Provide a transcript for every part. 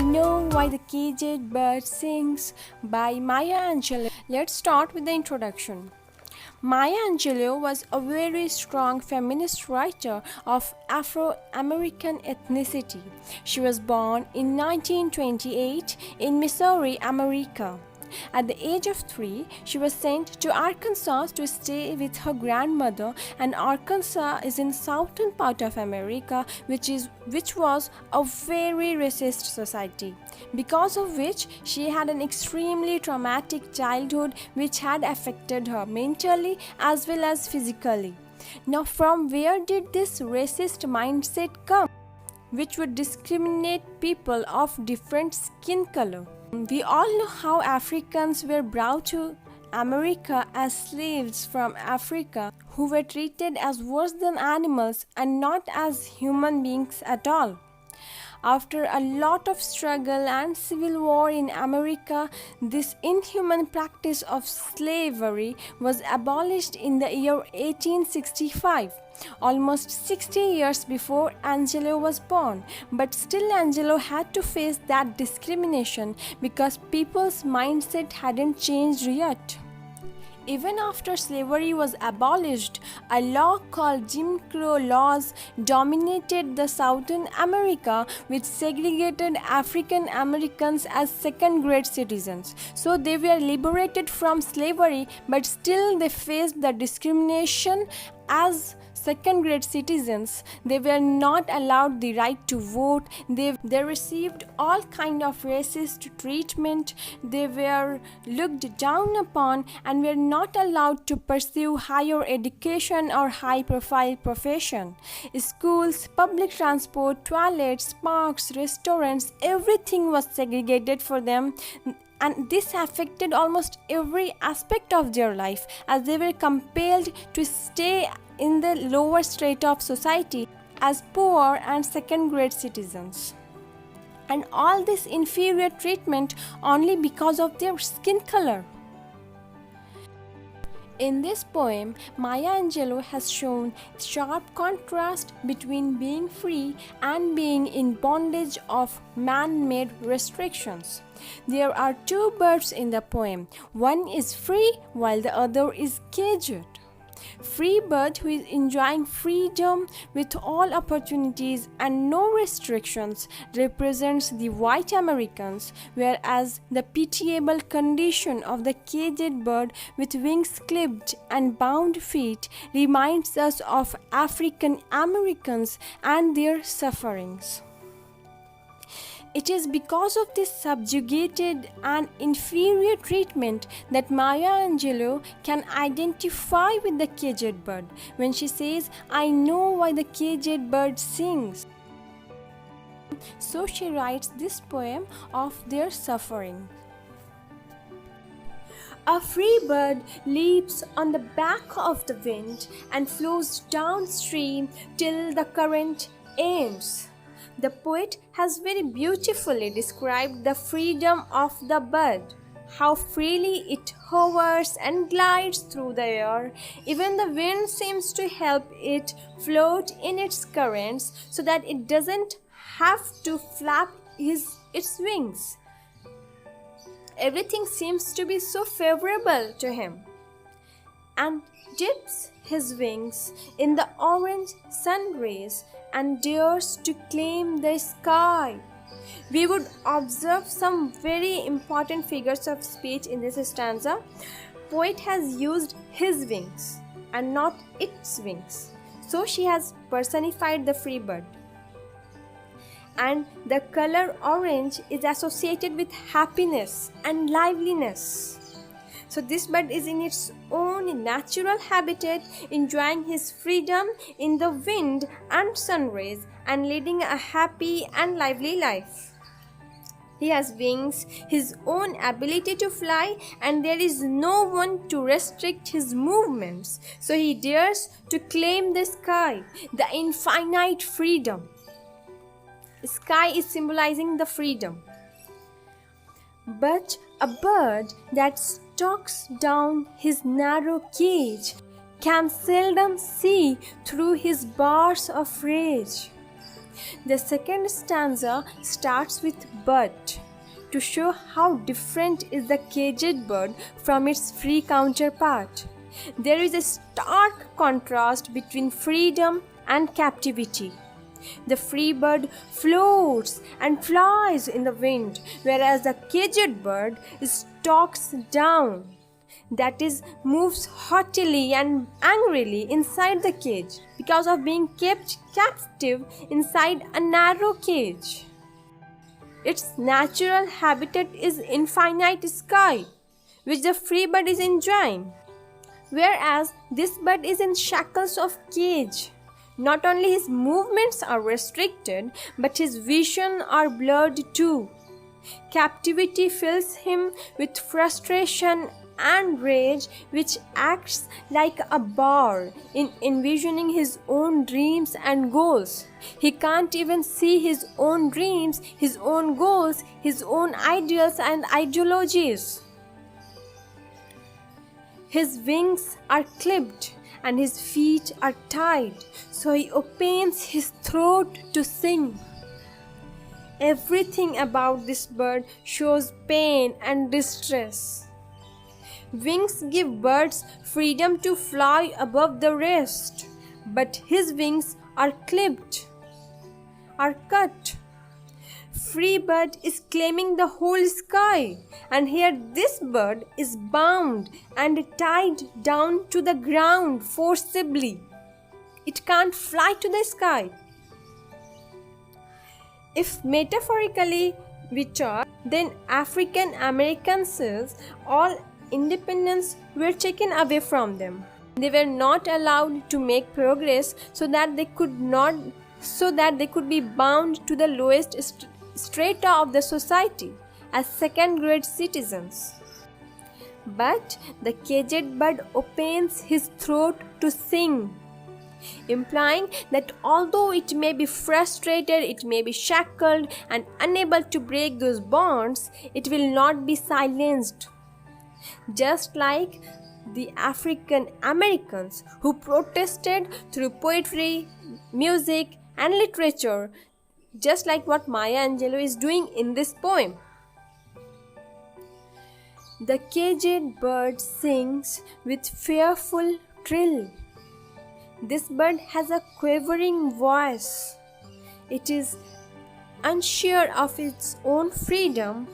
Know Why the Caged Bird Sings by Maya Angelou. Let's start with the introduction. Maya Angelou was a very strong feminist writer of Afro-American ethnicity. She was born in 1928 in Missouri, America. At the age of 3, she was sent to Arkansas to stay with her grandmother, and Arkansas is in southern part of America, which was a very racist society, because of which she had an extremely traumatic childhood which had affected her mentally as well as physically. Now, from where did this racist mindset come, which would discriminate people of different skin color? We all know how Africans were brought to America as slaves from Africa, who were treated as worse than animals and not as human beings at all. After a lot of struggle and civil war in America, this inhuman practice of slavery was abolished in the year 1865, almost 60 years before Angelou was born. But still Angelou had to face that discrimination because people's mindset hadn't changed yet. Even after slavery was abolished, a law called Jim Crow laws dominated the Southern America, which segregated African Americans as second-grade citizens. So they were liberated from slavery, but still they faced the discrimination as second-grade citizens. They were not allowed the right to vote. They received all kind of racist treatment. They were looked down upon and were not allowed to pursue higher education or high-profile profession. Schools, public transport, toilets, parks, restaurants, everything was segregated for them. And this affected almost every aspect of their life, as they were compelled to stay in the lower strata of society as poor and second-grade citizens. And all this inferior treatment only because of their skin color. In this poem, Maya Angelou has shown sharp contrast between being free and being in bondage of man-made restrictions. There are two birds in the poem. One is free while the other is caged. Free bird who is enjoying freedom with all opportunities and no restrictions represents the white Americans, whereas the pitiable condition of the caged bird with wings clipped and bound feet reminds us of African Americans and their sufferings. It is because of this subjugated and inferior treatment that Maya Angelou can identify with the caged bird when she says, "I know why the caged bird sings." So she writes this poem of their suffering. A free bird leaps on the back of the wind and flows downstream till the current ends. The poet has very beautifully described the freedom of the bird, how freely it hovers and glides through the air. Even the wind seems to help it float in its currents so that it doesn't have to flap its wings. Everything seems to be so favorable to him, and dips his wings in the orange sun rays and dares to claim the sky. We would observe some very important figures of speech in this stanza. Poet has used his wings and not its wings. So she has personified the free bird. And the color orange is associated with happiness and liveliness. So this bird is in its own natural habitat, enjoying his freedom in the wind and sun rays and leading a happy and lively life. He has wings, his own ability to fly, and there is no one to restrict his movements. So he dares to claim the sky, the infinite freedom. Sky is symbolizing the freedom. But a bird that stalks down his narrow cage can seldom see through his bars of rage. The second stanza starts with but to show how different is the caged bird from its free counterpart. There is a stark contrast between freedom and captivity. The free bird floats and flies in the wind, whereas the caged bird stalks down, that is, moves haughtily and angrily inside the cage because of being kept captive inside a narrow cage. Its natural habitat is infinite sky, which the free bird is enjoying, whereas this bird is in shackles of cage. Not only his movements are restricted, but his vision are blurred too. Captivity fills him with frustration and rage, which acts like a bar in envisioning his own dreams and goals. He can't even see his own dreams, his own goals, his own ideals and ideologies. His wings are clipped and his feet are tied, so he opens his throat to sing. Everything about this bird shows pain and distress. Wings give birds freedom to fly above the rest, but his wings are clipped, are cut. Free bird is claiming the whole sky, and here this bird is bound and tied down to the ground forcibly. It can't fly to the sky. If metaphorically we talk, then African Americans, all independence were taken away from them. They were not allowed to make progress so that they could be bound to the lowest strata of the society as second-grade citizens. But the caged bird opens his throat to sing, implying that although it may be frustrated, it may be shackled and unable to break those bonds, it will not be silenced. Just like the African Americans who protested through poetry, music, and literature, just like what Maya Angelou is doing in this poem. The caged bird sings with fearful trill. This bird has a quavering voice. It is unsure of its own freedom,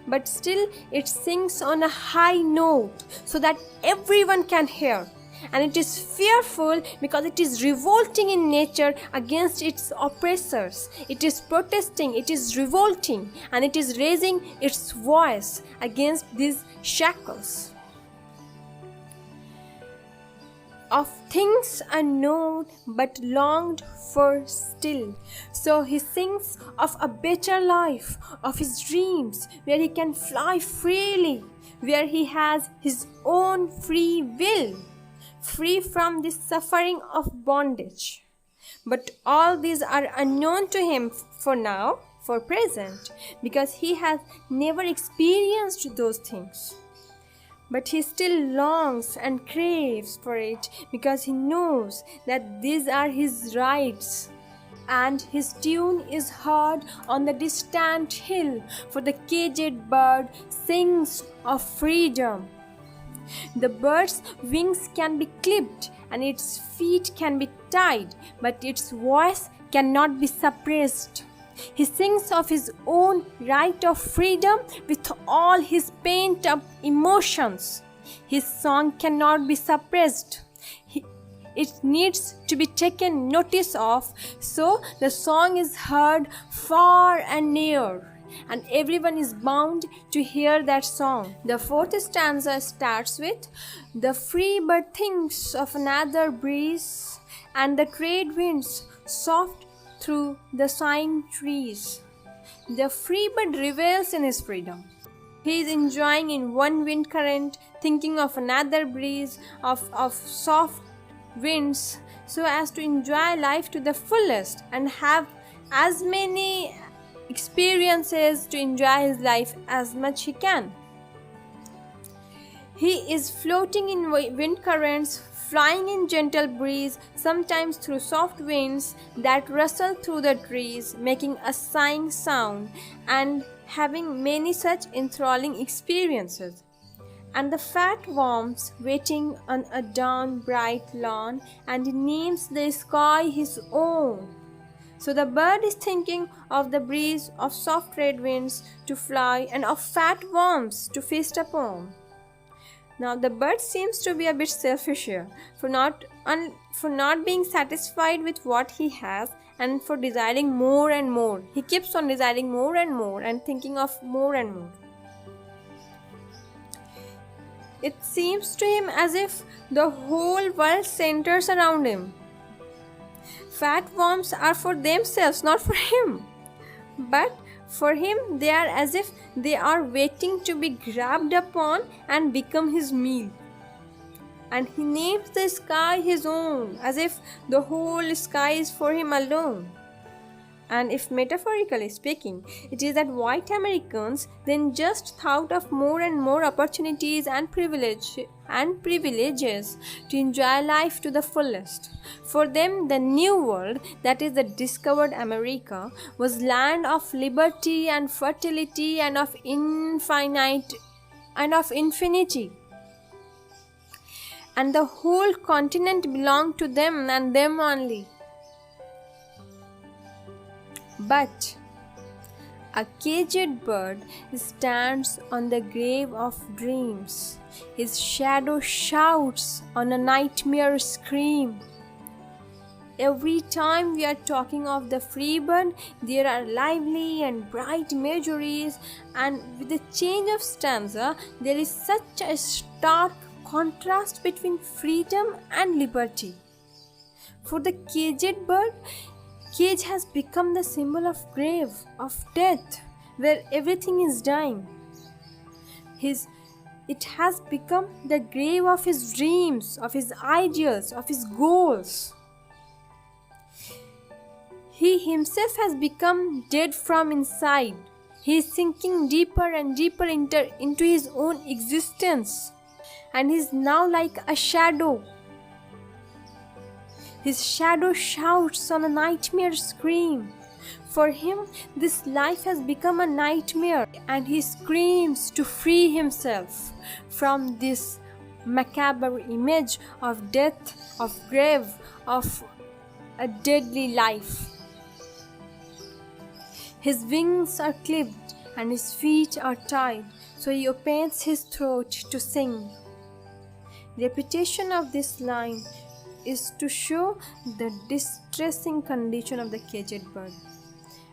but still it sings on a high note so that everyone can hear. And it is fearful because it is revolting in nature against its oppressors. It is protesting, it is revolting, and it is raising its voice against these shackles. Of things unknown but longed for still. So he sings of a better life, of his dreams, where he can fly freely, where he has his own free will, free from the suffering of bondage. But all these are unknown to him for now, for present, because he has never experienced those things. But he still longs and craves for it because he knows that these are his rights. And his tune is heard on the distant hill, for the caged bird sings of freedom. The bird's wings can be clipped and its feet can be tied, but its voice cannot be suppressed. He sings of his own right of freedom with all his pent-up emotions. His song cannot be suppressed. It needs to be taken notice of, so the song is heard far and near, and everyone is bound to hear that song. The fourth stanza starts with, "The free bird thinks of another breeze, and the trade winds soft through the sighing trees." The free bird revels in his freedom. He is enjoying in one wind current, thinking of another breeze, of soft winds, so as to enjoy life to the fullest and have as many experiences to enjoy his life as much he can. He is floating in wind currents, flying in gentle breeze, sometimes through soft winds that rustle through the trees, making a sighing sound, and having many such enthralling experiences. And the fat worms waiting on a dawn bright lawn, and he names the sky his own. So the bird is thinking of the breeze, of soft red winds to fly, and of fat worms to feast upon. Now the bird seems to be a bit selfish here, for not being satisfied with what he has, and for desiring more and more. He keeps on desiring more and thinking of more and more. It seems to him as if the whole world centers around him. Fat worms are for themselves, not for him. But for him, they are as if they are waiting to be grabbed upon and become his meal. And he names the sky his own, as if the whole sky is for him alone. And if metaphorically speaking, it is that white Americans then just thought of more and more opportunities and privileges to enjoy life to the fullest. For them, the new world, that is the discovered America, was land of liberty and fertility and of infinity. And the whole continent belonged to them and them only. But a caged bird stands on the grave of dreams. His shadow shouts on a nightmare scream. Every time we are talking of the free bird, there are lively and bright imageries, and with the change of stanza, there is such a stark contrast between freedom and liberty. For the caged bird, cage has become the symbol of grave, of death, where everything is dying. It has become the grave of his dreams, of his ideals, of his goals. He himself has become dead from inside. He is sinking deeper and deeper into his own existence, and he is now like a shadow. His shadow shouts on a nightmare scream. For him, this life has become a nightmare, and he screams to free himself from this macabre image of death, of grave, of a deadly life. His wings are clipped and his feet are tied, so he opens his throat to sing. The repetition of this line is to show the distressing condition of the caged bird,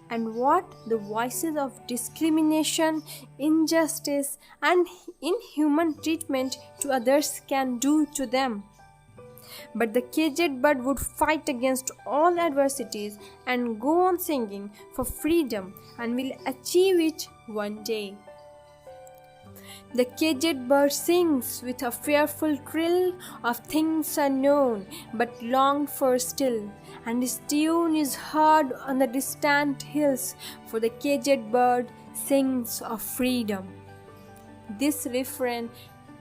and what the voices of discrimination, injustice, and inhuman treatment to others can do to them. But the caged bird would fight against all adversities and go on singing for freedom, and will achieve it one day. The caged bird sings with a fearful trill of things unknown but longed for still, and his tune is heard on the distant hills, for the caged bird sings of freedom. This refrain,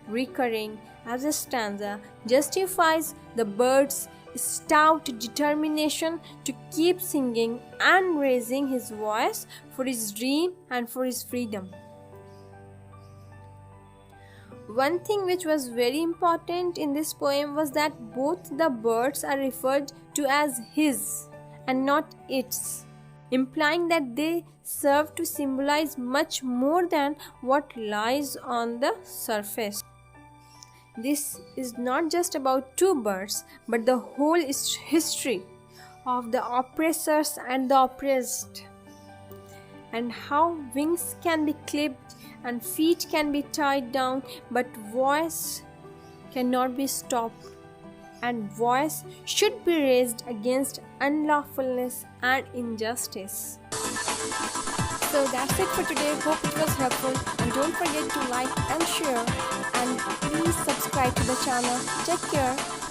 recurring as a stanza, justifies the bird's stout determination to keep singing and raising his voice for his dream and for his freedom. One thing which was very important in this poem was that both the birds are referred to as his and not its, implying that they serve to symbolize much more than what lies on the surface. This is not just about two birds, but the whole history of the oppressors and the oppressed, and how wings can be clipped and feet can be tied down, but voice cannot be stopped, and voice should be raised against unlawfulness and injustice. So that's it for today. Hope it was helpful, and don't forget to like and share, and please subscribe to the channel. Take care.